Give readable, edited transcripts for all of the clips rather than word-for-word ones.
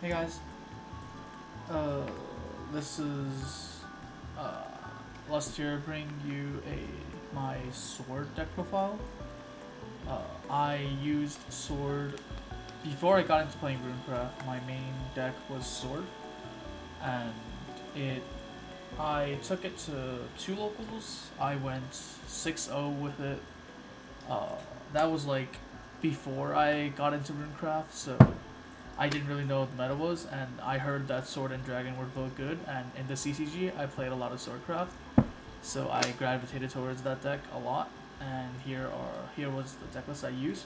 Hey guys, uh, this is Lust here bring you my sword deck profile. I used sword before I got into playing Runecraft. My main deck was sword, and it I took it to two locals. I went 6-0 with it. Uh, that was like before I got into Runecraft, so I didn't really know what the meta was, and I heard that Sword and Dragon were both good, and in the CCG, I played a lot of Swordcraft, so I gravitated towards that deck a lot, and here was the deck list I used.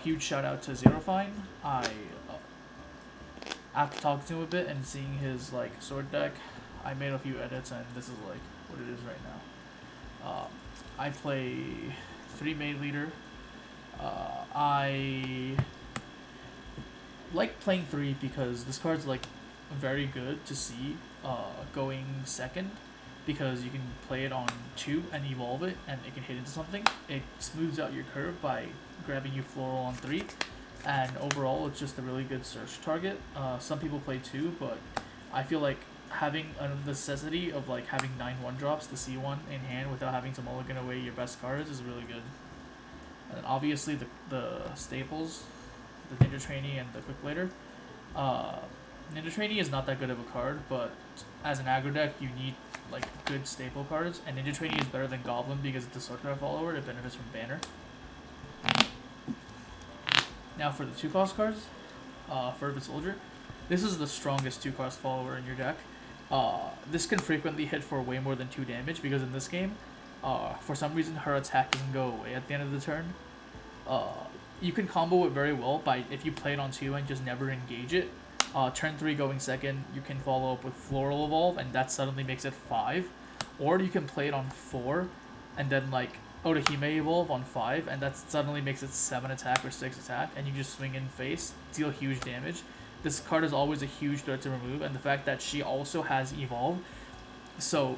Huge shout out to Zerofine. After talking to him a bit and seeing his like sword deck, I made a few edits, and this is like what it is right now. I play 3 main leader. I like playing 3 because this card's like very good to see going second, because you can play it on 2 and evolve it and it can hit into something. It smooths out your curve by grabbing you floral on 3, and overall it's just a really good search target. Some people play 2, but I feel like having a necessity of like having 9 1-drops to see one in hand without having to mulligan away your best cards is really good. And obviously the staples, the Ninja Trainee and the Quick Blader. Ninja Trainee is not that good of a card, but as an aggro deck, you need like good staple cards, and Ninja Trainee is better than Goblin because it's a Swordcraft follower. It benefits from Banner. Now for the 2-cost cards, Fervent Soldier. This is the strongest 2-cost follower in your deck. This can frequently hit for way more than 2 damage because in this game, for some reason her attack doesn't go away at the end of the turn. You can combo it very well by if you play it on 2 and just never engage it. Turn 3 going second, you can follow up with Floral Evolve, and that suddenly makes it 5. Or you can play it on 4 and then like Otahime Evolve on 5, and that suddenly makes it 7 attack or 6 attack, and you just swing in face, deal huge damage. This card is always a huge threat to remove, and the fact that she also has Evolve, so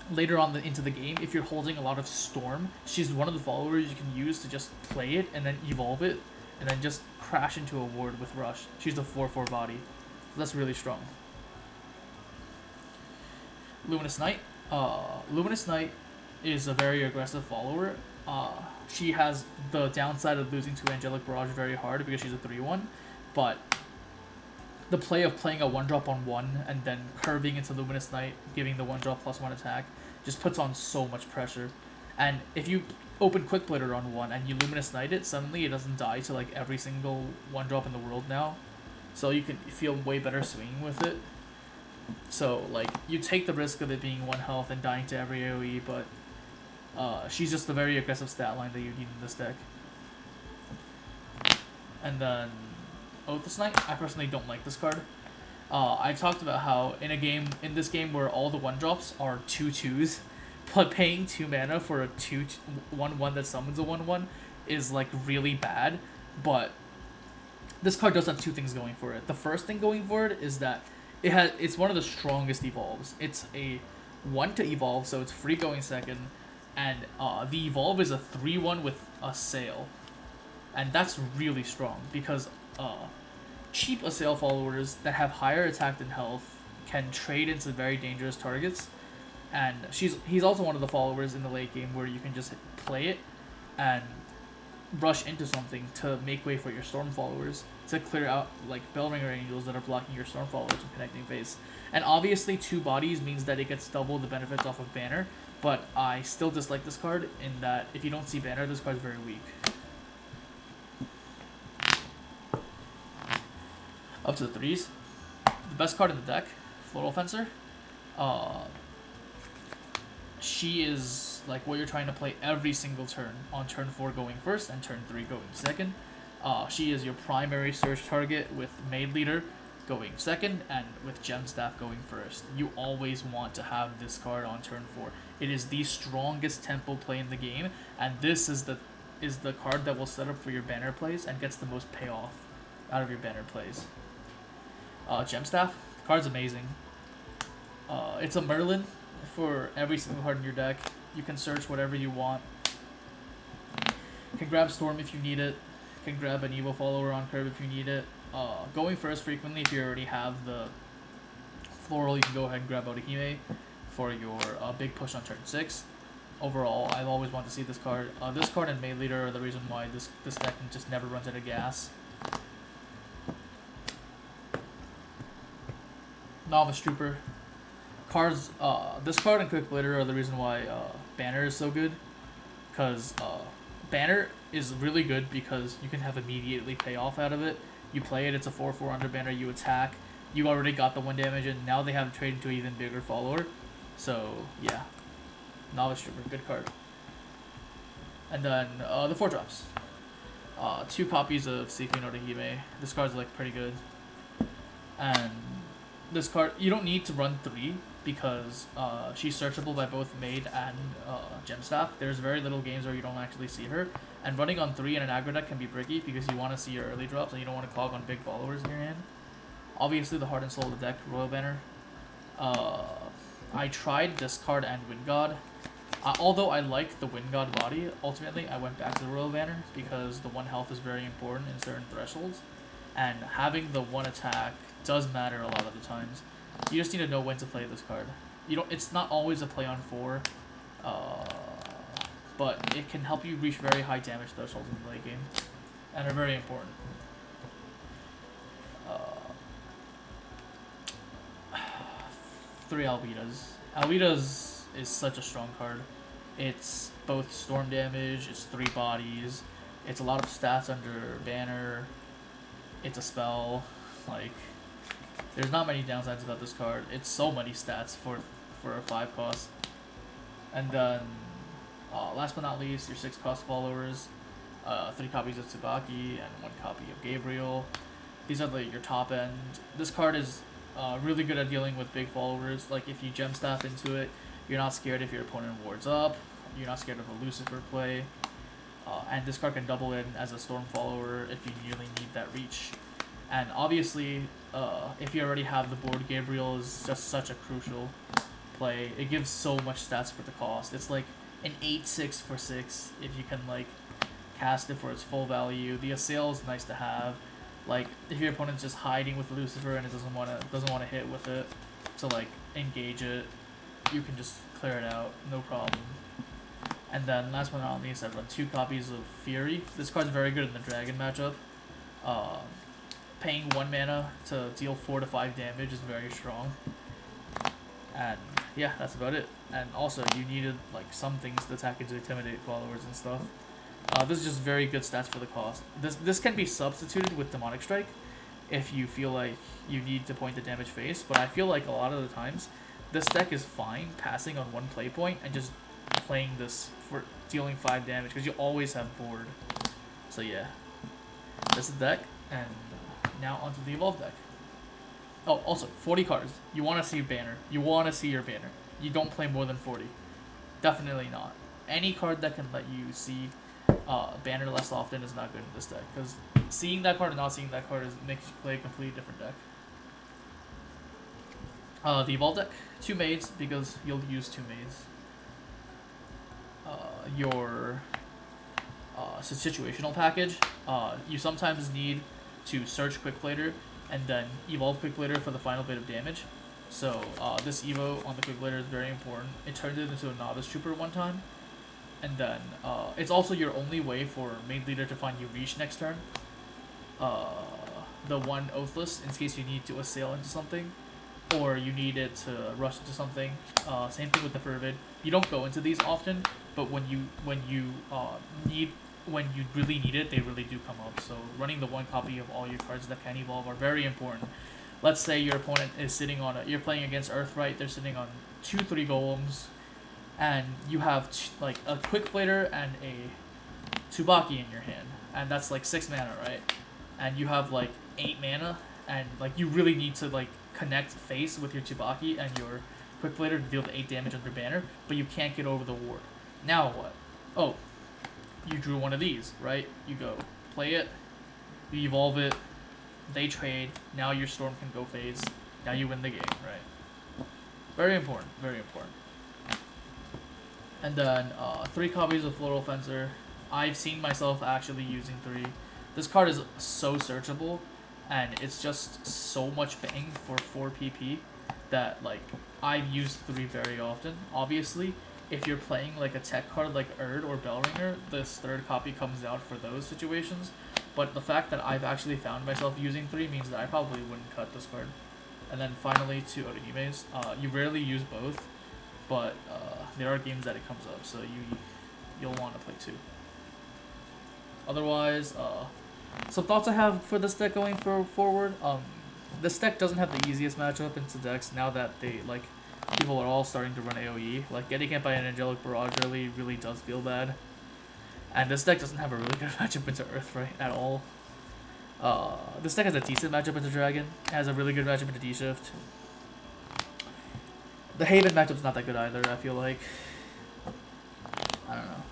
later on into the game, if you're holding a lot of Storm, she's one of the followers you can use to just play it and then evolve it, and then just crash into a ward with Rush. She's a 4/4 body. So that's really strong. Luminous Knight. Luminous Knight is a very aggressive follower. She has the downside of losing to Angelic Barrage very hard because she's a 3/1, but the play of playing a 1-drop on 1 and then curving into Luminous Knight, giving the 1-drop +1 attack, just puts on so much pressure. And if you open Quick Blader on 1 and you Luminous Knight it, suddenly it doesn't die to like every single 1-drop in the world now. So you can feel way better swinging with it. So like you take the risk of it being 1 health and dying to every AoE, but she's just a very aggressive stat line that you need in this deck. And then Oath's Knight, I personally don't like this card. I've talked about how in this game where all the 1-drops are 2/2s, but paying 2 mana for a 1/1 that summons a 1/1 is like really bad. But this card does have 2 things going for it. The first thing going for it is that it's one of the strongest evolves. It's a 1 to evolve, so it's free going second, and the evolve is a 3/1 with a sail, and that's really strong because cheap Assail followers that have higher attack than health can trade into very dangerous targets, and he's also one of the followers in the late game where you can just play it and rush into something to make way for your Storm followers to clear out like Bellringer Angels that are blocking your Storm followers from connecting phase. And obviously 2 bodies means that it gets double the benefits off of Banner, but I still dislike this card in that if you don't see Banner, this card's very weak. Up to the 3s. The best card in the deck, Floral Fencer. She is like what you're trying to play every single turn, on turn 4 going first and turn 3 going second. She is your primary search target with Maid Leader going second and with Gem Staff going first. You always want to have this card on turn 4. It is the strongest tempo play in the game, and this is the card that will set up for your banner plays and gets the most payoff out of your banner plays. Gem Staff, the card's amazing. It's a Merlin for every single card in your deck. You can search whatever you want. You can grab Storm if you need it. can grab an Evo follower on curve if you need it. Going first frequently if you already have the floral, you can go ahead and grab Otahime for your big push on turn 6. Overall, I've always wanted to see this card. This card and Maid Leader are the reason why this deck just never runs out of gas. Novice Trooper. Cards, this card and Quick Blitter are the reason why Banner is so good. Because Banner is really good because you can have immediately payoff out of it. You play it, it's a 4/4 under banner, you attack. You already got the 1 damage, and now they have traded to an even bigger follower. So, yeah. Novice Trooper, good card. And then the 4-drops. 2 copies of Seiki no Hime. This card's like pretty good. And this card, you don't need to run 3 because she's searchable by both Maid and Gemstaff. There's very little games where you don't actually see her. And running on 3 in an aggro deck can be tricky because you want to see your early drops and you don't want to clog on big followers in your hand. Obviously, the heart and soul of the deck, Royal Banner. I tried this card and Wind God. Although I like the Wind God body, ultimately I went back to the Royal Banner because the 1 health is very important in certain thresholds. And having the 1 attack does matter a lot of the times. You just need to know when to play this card. It's not always a play on 4, but it can help you reach very high damage thresholds in the late game, and are very important. 3 Albedas. Albedas is such a strong card. It's both storm damage, it's 3 bodies, it's a lot of stats under banner, it's a spell, like, there's not many downsides about this card. It's so many stats for a 5 cost. And then, last but not least, your 6 cost followers, 3 copies of Tsubaki and 1 copy of Gabriel. These are your top end. This card is really good at dealing with big followers. Like if you gem staff into it, you're not scared if your opponent wards up. You're not scared of a Lucifer play. And this card can double in as a Storm follower if you really need that reach. And obviously, if you already have the board, Gabriel is just such a crucial play. It gives so much stats for the cost. It's like an 8/6 for 6 if you can cast it for its full value. The Assail is nice to have. Like if your opponent's just hiding with Lucifer and it doesn't want to hit with it to engage it, you can just clear it out, no problem. And then last but not least, I run 2 copies of Fury. This card's very good in the Dragon matchup. Paying 1 mana to deal 4 to 5 damage is very strong. And yeah, that's about it. And also, you needed some things to attack and to intimidate followers and stuff. This is just very good stats for the cost. This can be substituted with Demonic Strike if you feel like you need to point the damage face, but I feel like a lot of the times this deck is fine passing on 1 play point and just playing this for dealing 5 damage because you always have board. So yeah, this is the deck, and now onto the Evolve deck. Oh, also 40 cards. You want to see banner. You want to see your banner. You don't play more than 40. Definitely not. Any card that can let you see banner less often is not good in this deck, because seeing that card and not seeing that card makes you play a completely different deck. The Evolve deck, 2 maids because you'll use 2 maids. Your situational package, you sometimes need to search Quick Plater and then evolve Quick Plater for the final bit of damage. So this evo on the Quick Plater is very important. It turned it into a Novice Trooper one time. And then it's also your only way for Maid Leader to find you reach next turn. The 1 Oathless in case you need to assail into something, or you need it to rush into something. Same thing with the Fervid. You don't go into these often, but when you really need it, they really do come up. So running the 1 copy of all your cards that can evolve are very important. Let's say your opponent is sitting on you're playing against Earthright. They're sitting on 2-3 golems, and you have a Quick Plater and a Tsubaki in your hand, and that's 6 mana, right? And you have 8 mana, and you really need to connect face with your Tsubaki and your Quick Plater to deal the 8 damage under banner, but you can't get over the ward. Now what? Oh, you drew one of these, right? You go play it, you evolve it, they trade, now your Storm can go phase, now you win the game, right? Very important, very important. And then 3 copies of Floral Fencer. I've seen myself actually using 3. This card is so searchable, and it's just so much bang for 4 PP that like I've used 3 very often. Obviously, if you're playing like a tech card like Erd or Bellringer, this third copy comes out for those situations. But the fact that I've actually found myself using 3 means that I probably wouldn't cut this card. And then finally to Odahime's. You rarely use both, but there are games that it comes up, so you'll want to play 2. Otherwise, some thoughts I have for this deck going forward. This deck doesn't have the easiest matchup into decks now that people are all starting to run AoE. Like getting hit by an Angelic Barrage really does feel bad. And this deck doesn't have a really good matchup into Earthright at all. This deck has a decent matchup into Dragon. It has a really good matchup into D-Shift. The Haven matchup's not that good either, I feel like. I don't know.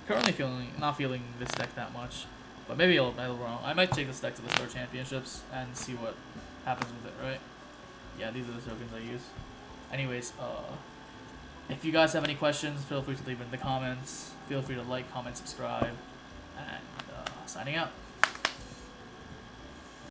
Currently not feeling this deck that much. But maybe I'll wrong. I might take this deck to the Star Championships and see what happens with it, right? Yeah, these are the tokens I use. Anyways, if you guys have any questions, feel free to leave it in the comments. Feel free to like, comment, subscribe, and signing out.